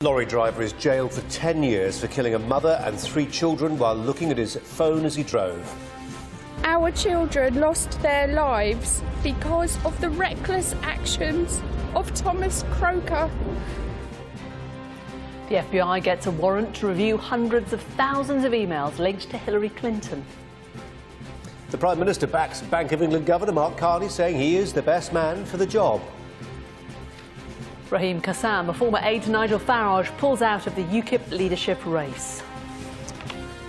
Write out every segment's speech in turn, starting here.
Lorry driver is jailed for 10 years for killing a mother and 3 children while looking at his phone as he drove. Our children lost their lives because of the reckless actions of Tomasz Kroker. The FBI gets a warrant to review hundreds of thousands of emails linked to Hillary Clinton. The Prime Minister backs Bank of England Governor Mark Carney, saying he is the best man for the job. Raheem Kassam, a former aide to Nigel Farage, pulls out of the UKIP leadership race.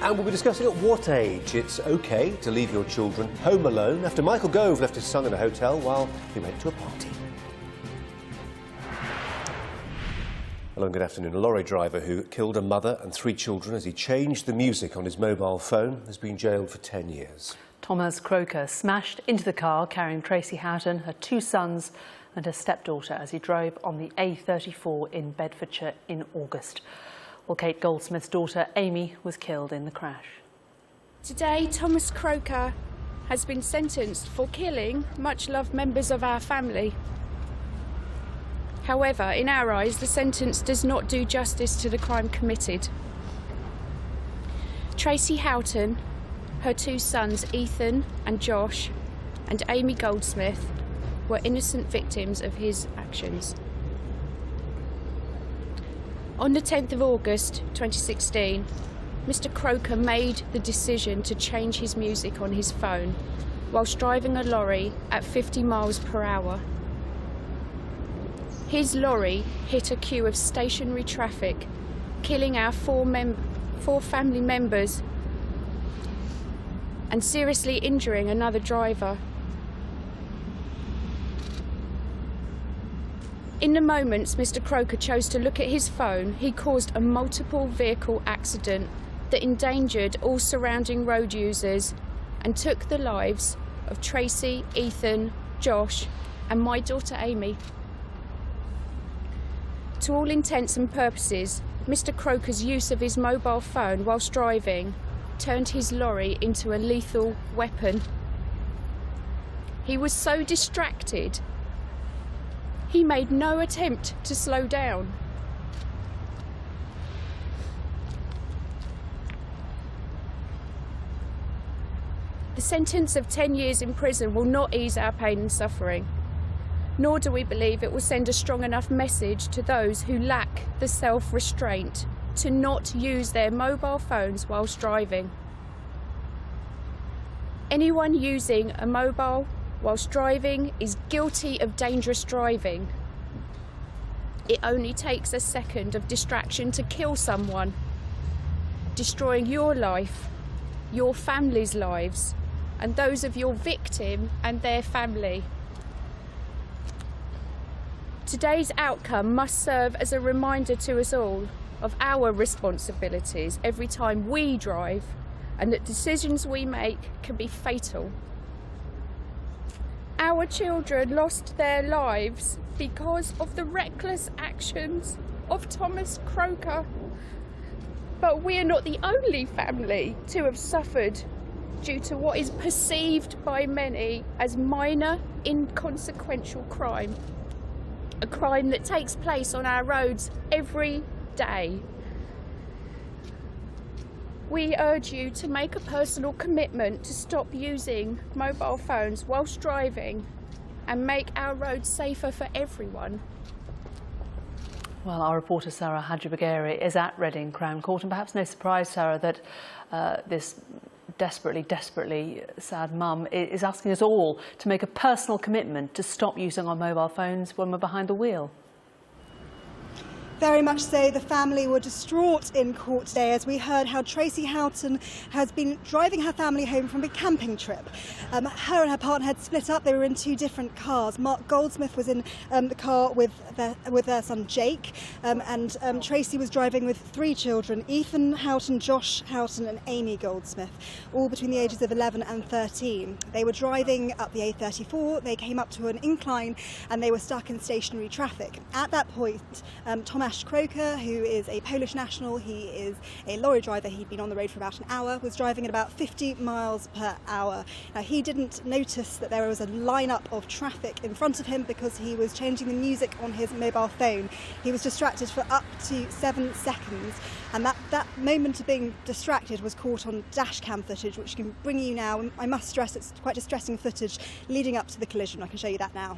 And we'll be discussing at what age it's OK to leave your children home alone after Michael Gove left his son in a hotel while he went to a party. Hello and good afternoon. A lorry driver who killed a mother and 3 children as he changed the music on his mobile phone has been jailed for 10 years. Tomasz Kroker smashed into the car carrying Tracey Houghton, her 2 sons and her stepdaughter as he drove on the A34 in Bedfordshire in August. Well, Kate Goldsmith's daughter Amy was killed in the crash. Today, Tomasz Kroker has been sentenced for killing much-loved members of our family. However, in our eyes, the sentence does not do justice to the crime committed. Tracey Houghton, her 2 sons Ethan and Josh, and Amy Goldsmith were innocent victims of his actions. On the 10th of August 2016, Mr. Kroker made the decision to change his music on his phone whilst driving a lorry at 50 miles per hour. His lorry hit a queue of stationary traffic, killing our 4 family members and seriously injuring another driver. In the moments Mr. Kroker chose to look at his phone, he caused a multiple vehicle accident that endangered all surrounding road users and took the lives of Tracey, Ethan, Josh and my daughter Amy. To all intents and purposes, Mr. Kroker's use of his mobile phone whilst driving turned his lorry into a lethal weapon. He was so distracted, he made no attempt to slow down. The sentence of 10 years in prison will not ease our pain and suffering, nor do we believe it will send a strong enough message to those who lack the self-restraint to not use their mobile phones whilst driving. Anyone using a mobile whilst driving is guilty of dangerous driving. It only takes a second of distraction to kill someone, destroying your life, your family's lives, and those of your victim and their family. Today's outcome must serve as a reminder to us all of our responsibilities every time we drive, and that decisions we make can be fatal. Our children lost their lives because of the reckless actions of Tomasz Kroker. But we are not the only family to have suffered due to what is perceived by many as minor, inconsequential crime. A crime that takes place on our roads every day. We urge you to make a personal commitment to stop using mobile phones whilst driving and make our roads safer for everyone. Well, our reporter Sarah Hadjibagheri is at Reading Crown Court, and perhaps no surprise, Sarah, that this desperately sad mum is asking us all to make a personal commitment to stop using our mobile phones when we're behind the wheel. Very much so. The family were distraught in court today as we heard how Tracey Houghton has been driving her family home from a camping trip. Her and her partner had split up. They were in 2 different cars. Mark Goldsmith was in the car with their son Jake, and Tracey was driving with 3 children, Ethan Houghton, Josh Houghton and Amy Goldsmith, all between the ages of 11 and 13. They were driving up the A34. They came up to an incline and they were stuck in stationary traffic. At that point, Tomasz Tomasz Kroker, who is a Polish national. He is a lorry driver. He'd been on the road for about an hour, was driving at about 50 miles per hour. Now, he didn't notice that there was a lineup of traffic in front of him because he was changing the music on his mobile phone. He was distracted for up to 7 seconds, and that moment of being distracted was caught on dash cam footage, which can bring you now. I must stress it's quite distressing footage leading up to the collision. I can show you that now.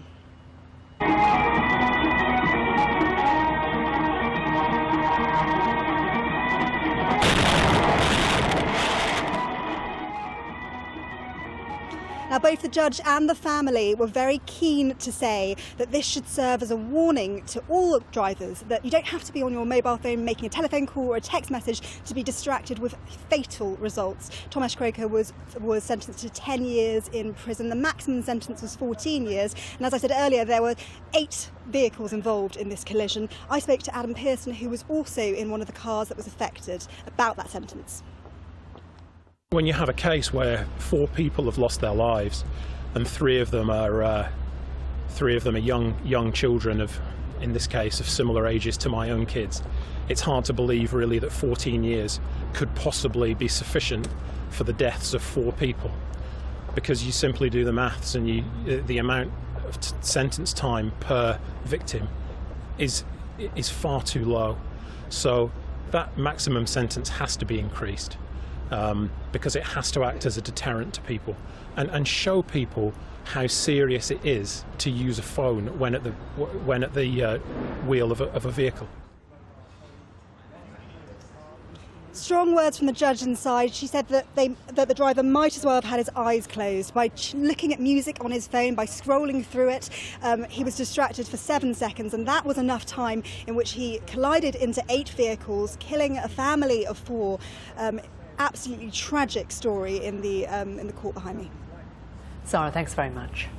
Now, both the judge and the family were very keen to say that this should serve as a warning to all drivers that you don't have to be on your mobile phone making a telephone call or a text message to be distracted with fatal results. Tomasz Kroker was sentenced to 10 years in prison. The maximum sentence was 14 years. And as I said earlier, there were 8 vehicles involved in this collision. I spoke to Adam Pearson, who was also in one of the cars that was affected, about that sentence. When you have a case where 4 people have lost their lives and 3 of them are young children of, in this case, of similar ages to my own kids, it's hard to believe really that 14 years could possibly be sufficient for the deaths of 4 people, because you simply do the maths and the amount of sentence time per victim is far too low. So that maximum sentence has to be increased. Because it has to act as a deterrent to people and show people how serious it is to use a phone when at the wheel of a vehicle. Strong words from the judge inside. She said that the driver might as well have had his eyes closed. By looking at music on his phone, by scrolling through it, he was distracted for 7 seconds, and that was enough time in which he collided into 8 vehicles, killing a family of 4. Absolutely tragic story in the court behind me. Sarah, thanks very much.